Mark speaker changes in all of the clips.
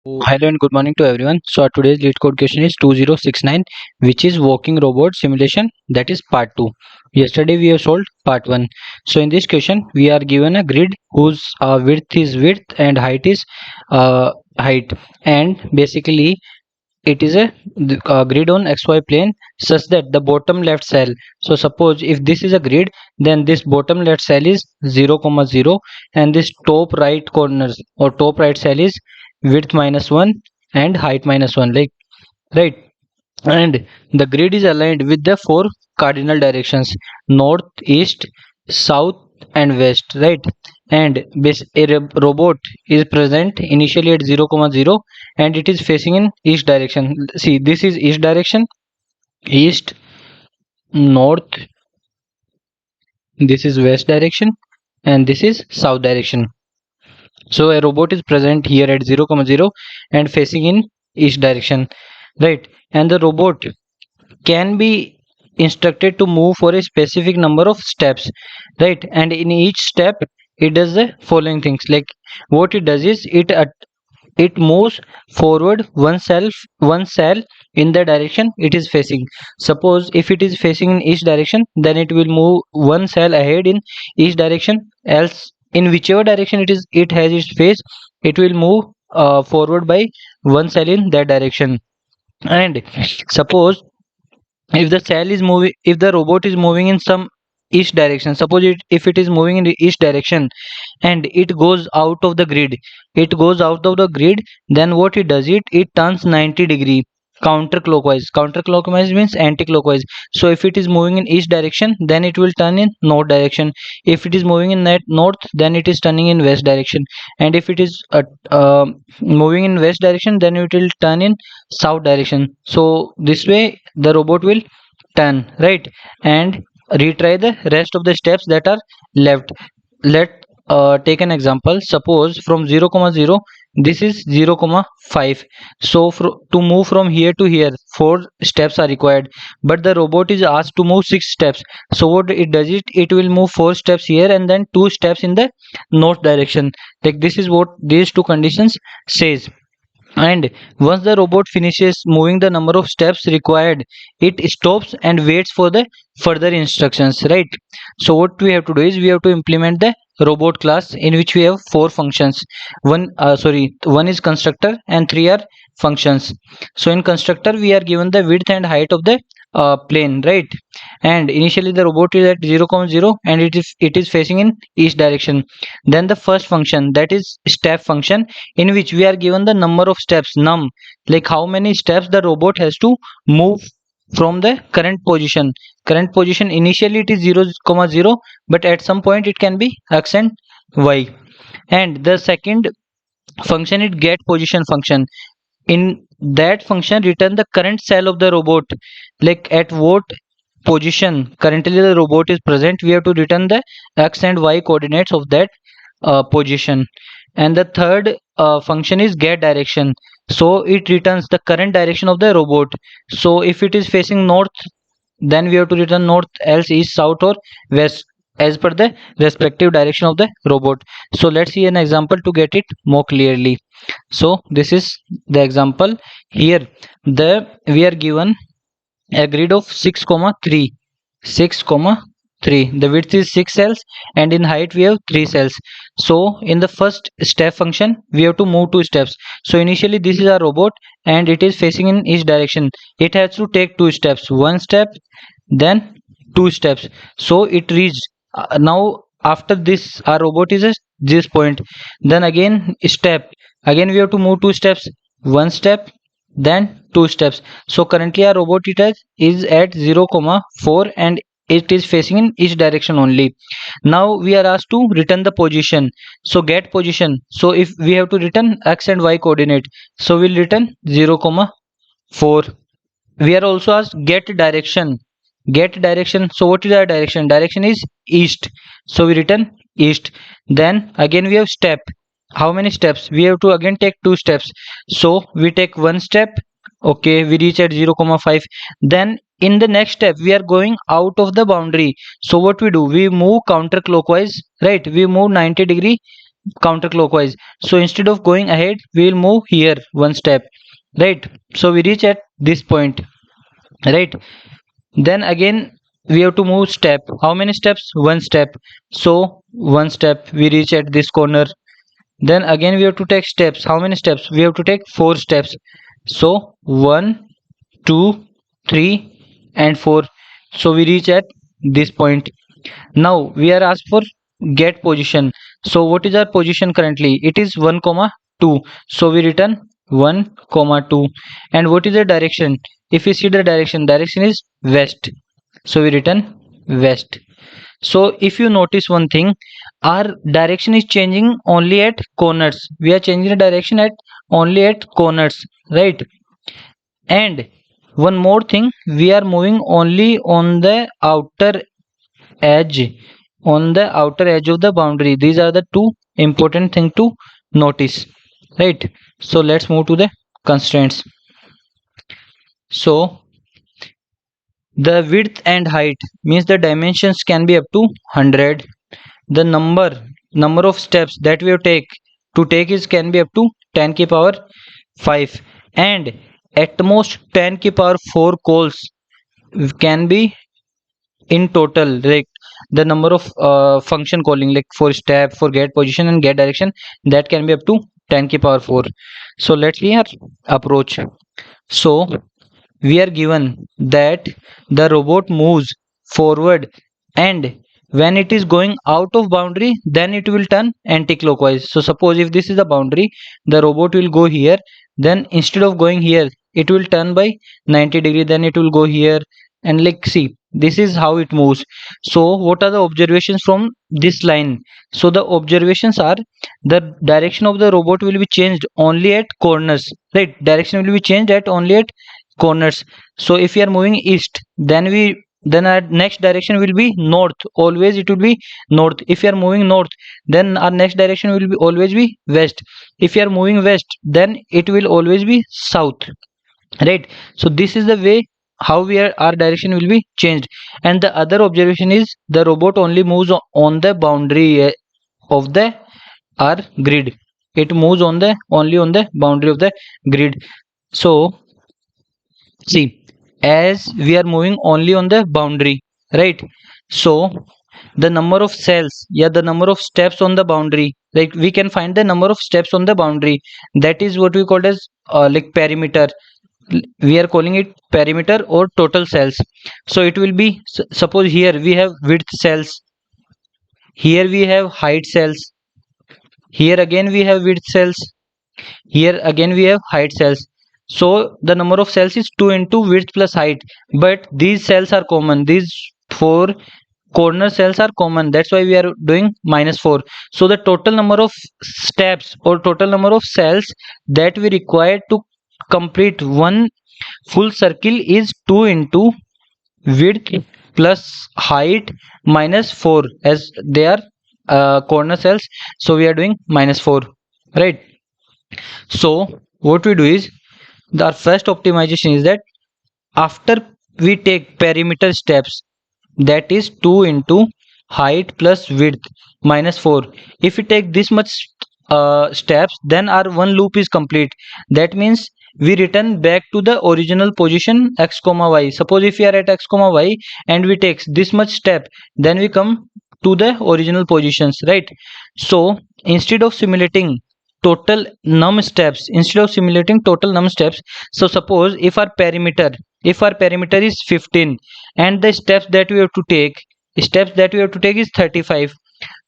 Speaker 1: Hello and good morning to everyone. So our today's lead code question is 2069, which is walking robot simulation, that is part 2. Yesterday we have solved part 1. So in this question we are given a grid whose width is width and height is height, and basically it is a grid on xy plane such that the bottom left cell. So suppose if this is a grid, then this bottom left cell is 0 comma 0, and this top right corners or top right cell is width minus 1 and height minus 1, like, right. And the grid is aligned with the four cardinal directions: north, east, south and west, right. And robot is present initially at 0 comma 0, and it is facing in east direction. See, this is east direction, east, north, this is west direction, and this is south direction. So a robot is present here at 0 comma 0 and facing in east direction, right. And the robot can be instructed to move for a specific number of steps, right. And in each step it does the following things. Like, what it does is it moves forward one cell in the direction it is facing. Suppose if it is facing in each direction, then it will move one cell ahead in each direction. Else, in whichever direction it has its face, it will move forward by one cell in that direction. And suppose if the cell is moving, if the robot is moving in some east direction, suppose if it is moving in the east direction and it goes out of the grid, then what it does, it turns 90-degree counterclockwise. Counterclockwise means anti-clockwise. So if it is moving in east direction, then it will turn in north direction. If it is moving in that north, then it is turning in west direction. And if it is moving in west direction, then it will turn in south direction. So this way the robot will turn, right, and retry the rest of the steps that are left. Let take an example. Suppose from 0 comma 0, this is 0 comma 5. So to move from here to here, 4 steps are required, but the robot is asked to move 6 steps. So what it does, it will move 4 steps here and then 2 steps in the north direction. Like, this is what these two conditions says. And once the robot finishes moving the number of steps required, it stops and waits for the further instructions, right. So what we have to do is we have to implement the robot class, in which we have four functions. One is constructor and three are functions. So in constructor we are given the width and height of the plane, right. And initially the robot is at 0 comma 0 and it is facing in east direction. Then the first function, that is step function, in which we are given the number of steps, num, like how many steps the robot has to move from the current position. Initially it is 0 comma 0, but at some point it can be x and y. And the second function is get position function. In that function, return the current cell of the robot, like at what position currently the robot is present, we have to return the x and y coordinates of that position. And the third function is get direction. So it returns the current direction of the robot. So if it is facing north, then we have to return north, else east, south or west, as per the respective direction of the robot. So let's see an example to get it more clearly. So this is the example. Here we are given a grid of 6 comma 3, 6 comma 3. The width is 6 cells and in height we have 3 cells. So in the first step function we have to move 2 steps. So initially this is our robot and it is facing in each direction. It has to take 2 steps, one step, then 2 steps. So it reached, now after this our robot is at this point. Then again step, again we have to move 2 steps, one step, then 2 steps. So currently our robot is at 0 comma 4 and it is facing in each direction only. Now we are asked to return the position. So get position, so if we have to return x and y coordinate, so we'll return 0 comma 4. We are also asked get direction. So what is our direction? Direction is east, so we return east. Then again we have step. How many steps? We have to again take 2 steps, so we take one step. Okay, we reach at 0 comma 5. Then in the next step we are going out of the boundary. So what we do, we move counterclockwise, right. We move 90 degree counterclockwise. So instead of going ahead, we will move here one step, right? So we reach at this point, right? Then again we have to move step. How many steps? One step. So one step, we reach at this corner. Then again we have to take steps. How many steps? We have to take four steps. So 1, 2, 3 and 4. So we reach at this point. Now we are asked for get position. So what is our position currently? It is 1 comma 2. So we return 1 comma 2. And what is the direction? If you see the direction is west. So we return west. So if you notice one thing, our direction is changing only at corners. We are changing the direction at only at corners, right? And one more thing, we are moving only on the outer edge, on the outer edge of the boundary. These are the two important thing to notice, right? So let's move to the constraints. So the width and height means the dimensions can be up to 100. The number of steps that we have to take is can be up to 10 ki power 5, and at most 10 ki power 4 calls can be in total, like the number of function calling, like for step, for get position and get direction, that can be up to 10 ki power 4. So let's see our approach. So we are given that the robot moves forward, and when it is going out of boundary, then it will turn anti-clockwise. So suppose if this is the boundary, the robot will go here, then instead of going here, it will turn by 90 degree, then it will go here, and like see, this is how it moves. So what are the observations from this line? So the observations are the direction of the robot will be changed only at corners, right? Direction will be changed at only at corners. So if we are moving east, then our next direction will be north. Always it will be north. If you are moving north, then our next direction will be always be west. If you are moving west, then it will always be south, right? So this is the way how our direction will be changed. And the other observation is the robot only moves on the boundary of the our grid. It moves on the only on the boundary of the grid. So see, as we are moving only on the boundary, right? So the number of cells, yeah, the number of steps on the boundary, like we can find the number of steps on the boundary. That is what we call as like perimeter. We are calling it perimeter or total cells. So it will be, suppose here we have width cells, here we have height cells, here again we have width cells, here again we have height cells. So the number of cells is 2 into width plus height, but these cells are common, these four corner cells are common, that's why we are doing -4. So the total number of steps or total number of cells that we require to complete one full circle is 2 into width plus height -4, as they are corner cells, so we are doing -4, right? So what we do is, our first optimization is that after we take perimeter steps, that is 2 into height plus width -4. If we take this much steps, then our one loop is complete. That means we return back to the original position x comma y. Suppose if we are at x comma y and we take this much step, then we come to the original positions, right? So instead of simulating total num steps, so suppose if our perimeter is 15 and the steps that we have to take is 35.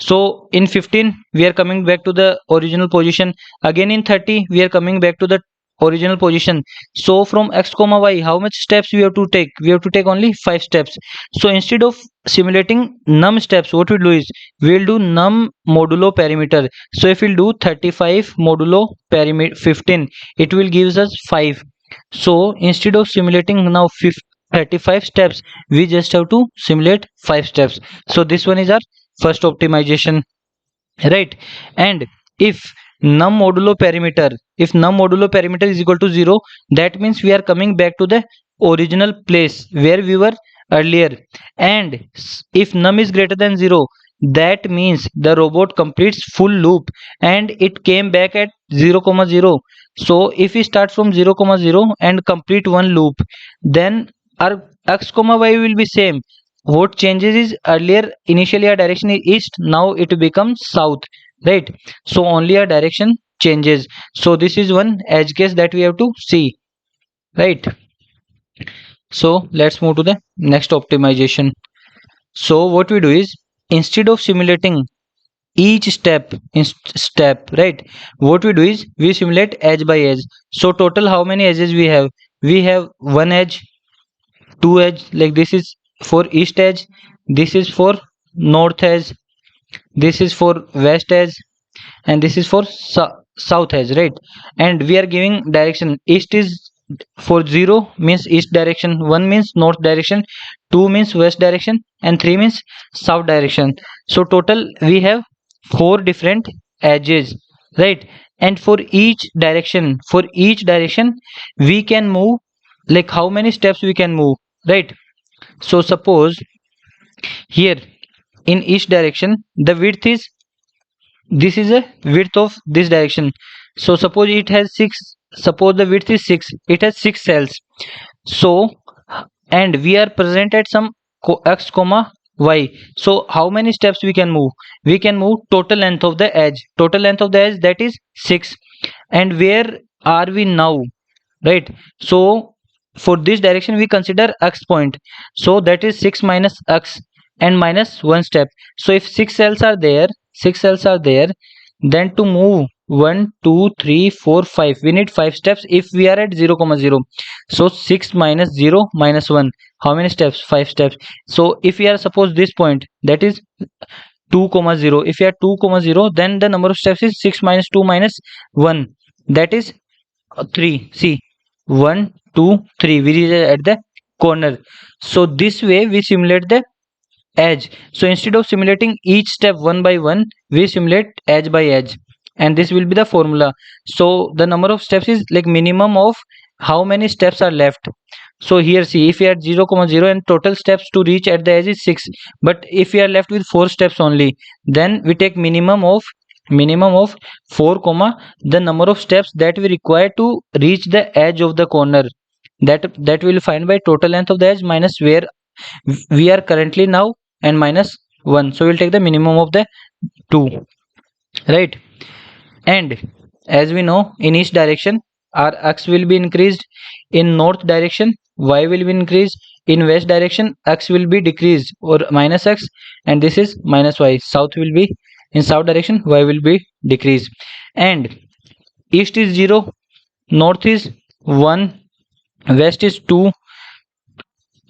Speaker 1: So in 15 we are coming back to the original position, again in 30 we are coming back to the original position. So from x comma y, how much steps we have to take? We have to take only 5 steps. So instead of simulating num steps, what we do is we will do num modulo perimeter. So if we'll do 35 modulo perimeter 15, it will gives us 5. So instead of simulating now 35 steps, we just have to simulate 5 steps. So this one is our first optimization, right? And if num modulo perimeter is equal to 0, that means we are coming back to the original place where we were earlier. And if num is greater than 0, that means the robot completes full loop and it came back at 0 comma 0. So if we start from 0 comma 0 and complete one loop, then our x comma y will be same. What changes is earlier initially our direction is east, now it becomes south, right? So only our direction changes. So this is one edge case that we have to see, right? So let's move to the next optimization. So what we do is, instead of simulating each step, right, what we do is we simulate edge by edge. So total how many edges we have? We have one edge, two edge, like this is for east edge, this is for north edge, this is for west edge, and this is for south edge, right? And we are giving direction. East is for 0 means east direction, 1 means north direction, 2 means west direction, and 3 means south direction. So total we have 4 different edges, right? And for each direction we can move, like how many steps we can move, right? So suppose here in each direction the width is, this is a width of this direction. So suppose it has 6, suppose the width is 6, it has 6 cells. So and we are present at some x comma y. So how many steps we can move? We can move total length of the edge, total length of the edge, that is 6. And where are we now, right? So for this direction we consider x point, so that is 6 minus x and minus 1 step. So if 6 cells are there, 6 cells are there, then to move 1 2 3 4 5 we need 5 steps if we are at 0 comma 0. So 6 minus 0 minus 1, how many steps? 5 steps. So if we are suppose this point, that is 2 comma 0, if you are 2 comma 0, then the number of steps is 6 minus 2 minus 1, that is 3. See, 1 2 3 we reach at the corner. So this way we simulate the edge. So instead of simulating each step one by one, we simulate edge by edge, and this will be the formula. So the number of steps is like minimum of how many steps are left. So here see, if we are at 0 comma 0 and total steps to reach at the edge is 6, but if we are left with 4 steps only, then we take minimum of 4 comma the number of steps that we require to reach the edge of the corner, that we will find by total length of the edge minus where we are currently now, and minus 1. So we'll take the minimum of the 2, right? And as we know, in each direction our x will be increased. In north direction y will be increased, in west direction x will be decreased or minus x, and this is minus y. South will be, in south direction y will be decreased. And east is 0, north is 1, west is 2,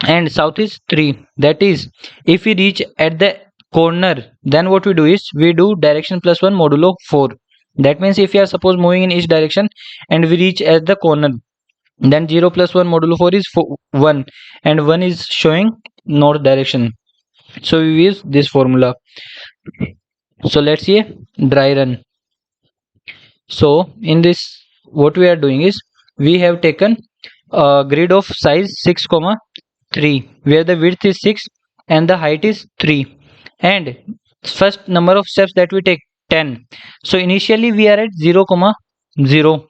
Speaker 1: and south is 3. That is, if we reach at the corner, then what we do is we do direction plus 1 modulo 4. That means if we are suppose moving in each direction and we reach at the corner, then 0 plus 1 modulo 4 is 1, and 1 is showing north direction. So we use this formula. So let's see a dry run. So in this, what we are doing is we have taken a grid of size 6 comma 3, where the width is 6 and the height is 3, and first number of steps that we take 10. So initially we are at 0 comma 0.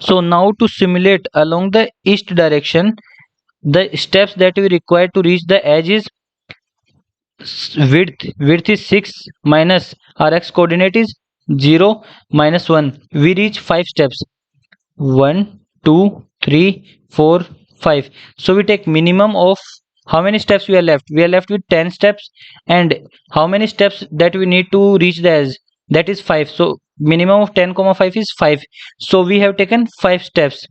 Speaker 1: So now to simulate along the east direction, the steps that we require to reach the edge is width is 6 minus our x coordinate is 0 minus 1. We reach 5 steps, 1 2 3 4 5. So we take minimum of how many steps we are left? We are left with 10 steps, and how many steps that we need to reach the edge? That is 5. So minimum of 10 comma 5 is 5. So we have taken 5 steps.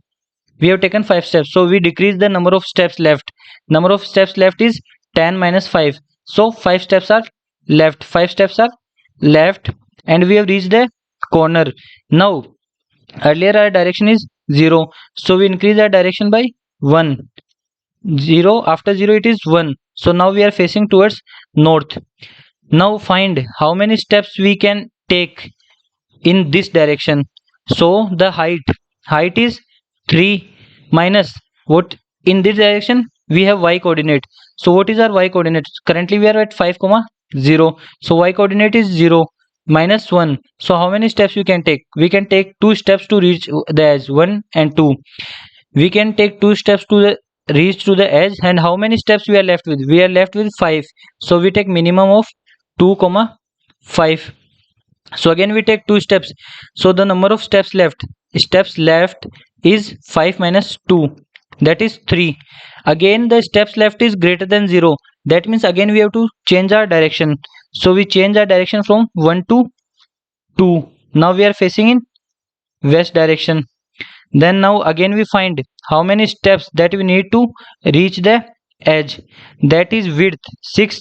Speaker 1: So we decrease the number of steps left. Number of steps left is 10 minus 5. So 5 steps are left. 5 steps are left, and we have reached the corner. Now earlier our direction is 0, so we increase our direction by 1. 0 after 0 it is 1. So now we are facing towards north. Now find how many steps we can take in this direction. So the height is 3 minus what? In this direction we have y coordinate. So what is our y coordinate? Currently we are at 5 comma 0. So y coordinate is 0 minus 1. So how many steps we can take? We can take 2 steps to reach the edge, 1 and 2. We can take 2 steps to the reach to the edge, and how many steps we are left with? We are left with 5. So we take minimum of 2 comma 5. So again we take 2 steps. So the number of steps left is 5 minus 2, that is 3. Again the steps left is greater than 0, that means again we have to change our direction. So we change our direction from 1 to 2. Now we are facing in west direction. Then now again we find how many steps that we need to reach the edge, that is width 6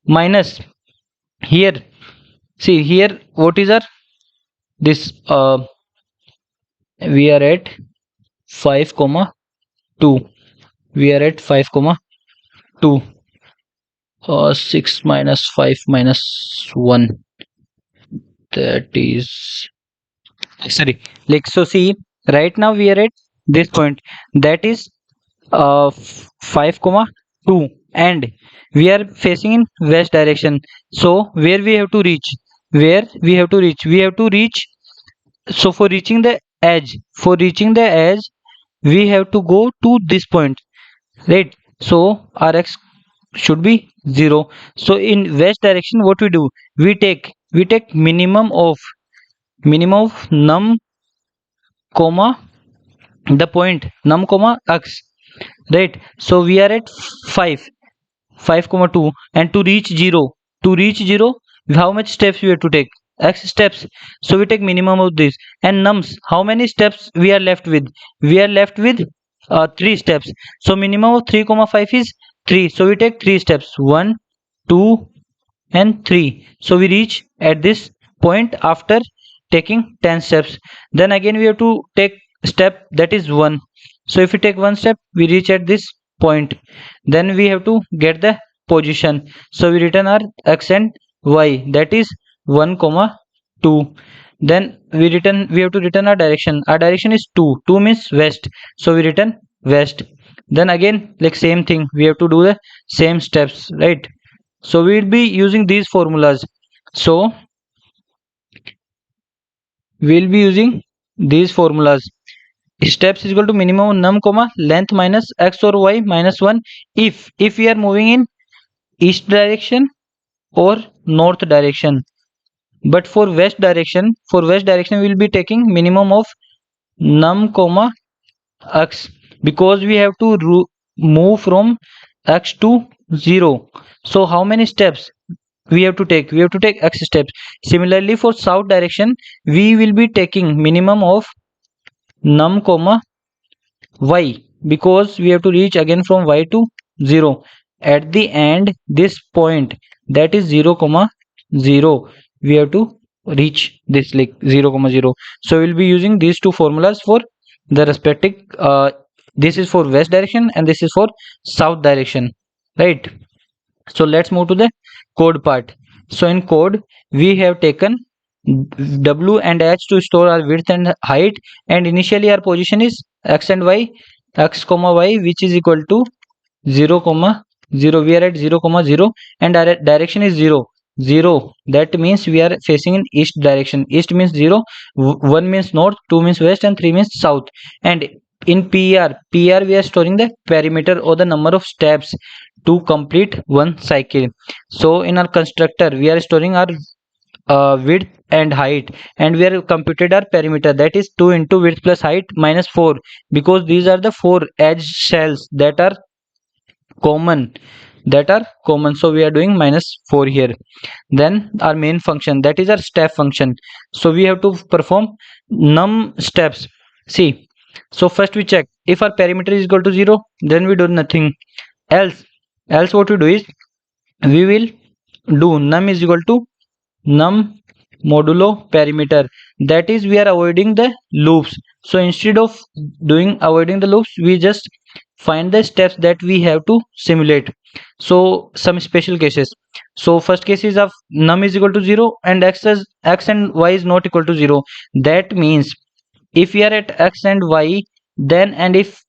Speaker 1: minus here. See here what is our this we are at 5 comma 2. We are at 5 comma 2. 6 minus 5 minus 1, that is, sorry, like, so see, right now we are at this point, that is 5 comma 2, and we are facing in west direction. So where we have to reach? We have to reach. So for reaching the edge we have to go to this point, right? So our x should be 0. So in west direction what we do? We take minimum of num comma the point num comma x, right? So we are at 5 comma 2, and to reach 0, how much steps we have to take? X steps. So we take minimum of this. And nums, how many steps we are left with? We are left with 3 steps. So minimum of 3 comma 5 is 3. So we take 3 steps, 1 2 and 3. So we reach at this point after taking 10 steps. Then again we have to take step, that is 1. So if we take one step we reach at this point. Then we have to get the position. So we return our x and y, that is 1 comma 2. Then we have to return our direction. Our direction is 2 means west, so we return west. Then again like same thing, we have to do the same steps, right? So we will be using these formulas. So we will be using these formulas. Steps is equal to minimum num comma length minus x or y minus 1 if we are moving in east direction or north direction. But for west direction, we will be taking minimum of num comma x, because we have to move from x to 0. So how many steps we have to take? We have to take x steps. Similarly for south direction we will be taking minimum of num comma y, because we have to reach again from y to 0. At the end this point, that is 0 comma 0, we have to reach this like 0 comma 0. So we'll be using these two formulas for the respective this is for west direction and this is for south direction, right? So let's move to the code part. So in code we have taken w and h to store our width and height, and initially our position is x and y, x comma y, which is equal to 0 comma 0. We are at 0 comma 0 and our direction is 0 0. That means we are facing in east direction. East means 0, 1 means north, 2 means west and 3 means south. And in PR we are storing the perimeter or the number of steps to complete one cycle. So in our constructor we are storing our width and height, and we are computed our perimeter, that is 2 into width plus height minus 4, because these are the 4 edge shells that are common. So we are doing minus 4 here. Then our main function, that is our step function. So we have to perform num steps. See, so first we check if our perimeter is equal to 0, then we do nothing else. What we do is we will do num is equal to num modulo perimeter, that is we are avoiding the loops. So instead of avoiding the loops, we just find the steps that we have to simulate. So some special cases. So first case is of num is equal to 0 and x and y is not equal to 0. That means if we are at x and y, then and if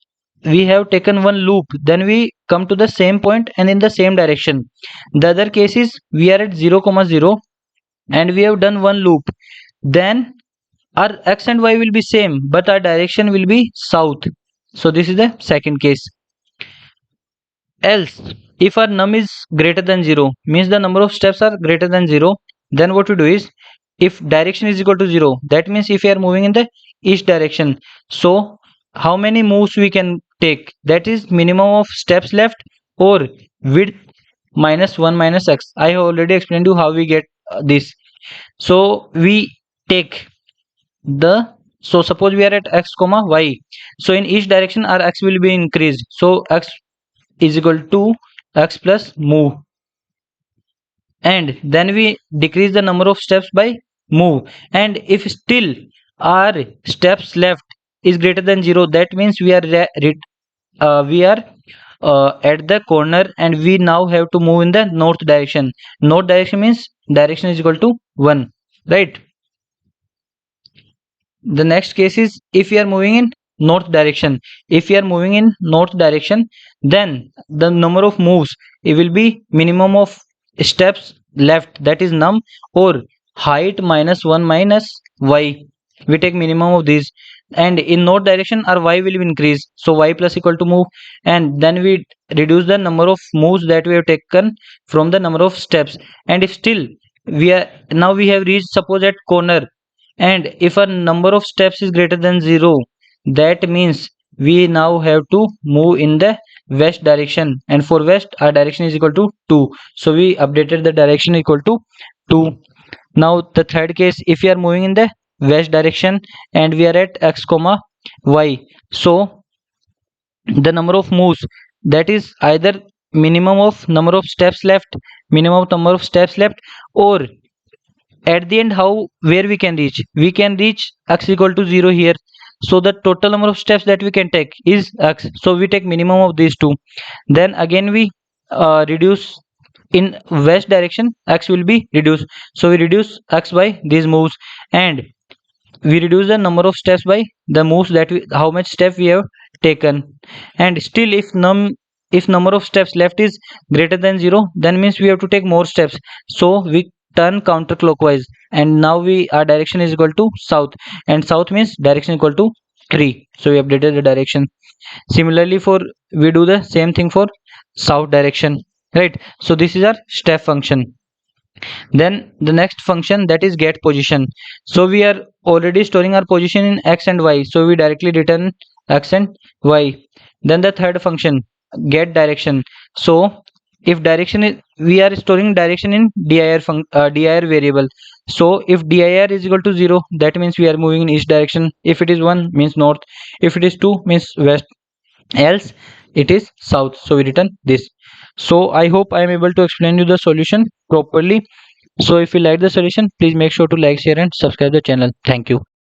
Speaker 1: we have taken one loop, then we come to the same point and in the same direction. The other case is we are at 0 comma 0 and we have done one loop, then our x and y will be same but our direction will be south. So this is the second case. Else, if our num is greater than 0, means the number of steps are greater than 0, then what we do is, if direction is equal to 0, that means if we are moving in the east direction, so how many moves we can take, that is minimum of steps left or width minus 1 minus x. I have already explained you how we get this. So we take the, so suppose we are at x comma y, so in each direction our x will be increased, so x is equal to x plus move, and then we decrease the number of steps by move, and if still our steps left is greater than 0, that means we are at the corner and we now have to move in the north direction. North direction means direction is equal to 1, right? The next case is if we are moving in north direction. If we are moving in north direction, then the number of moves, it will be minimum of steps left, that is num, or height minus 1 minus y. We take minimum of these, and in north direction our y will increase, so y plus equal to move, and then we reduce the number of moves that we have taken from the number of steps. And if still we are, now we have reached suppose at corner, and if a number of steps is greater than 0, that means we now have to move in the west direction, and for west our direction is equal to 2, so we updated the direction equal to 2. Now the third case, if we are moving in the west direction and we are at x comma y, so the number of moves, that is either minimum of number of steps left, minimum number of steps left, or at the end how, where we can reach x equal to 0 here, so the total number of steps that we can take is x, so we take minimum of these two. Then again we reduce in west direction, x will be reduced, so we reduce x by these moves, and we reduce the number of steps by the moves that we, how much step we have taken. And still if number of steps left is greater than 0, then means we have to take more steps, so we turn counterclockwise, and now we, our direction is equal to south, and south means direction equal to 3, so we updated the direction. Similarly for, we do the same thing for south direction, right? So this is our step function. Then the next function, that is get position. So we are already storing our position in x and y, so we directly return x and y. Then the third function, get direction. So if direction is, we are storing direction in dir variable, so if dir is equal to 0, that means we are moving in each direction, if it is 1 means north, if it is 2 means west, else it is south, so we return this. So I hope I am able to explain you the solution properly. So if you like the solution, please make sure to like, share and subscribe the channel. Thank you.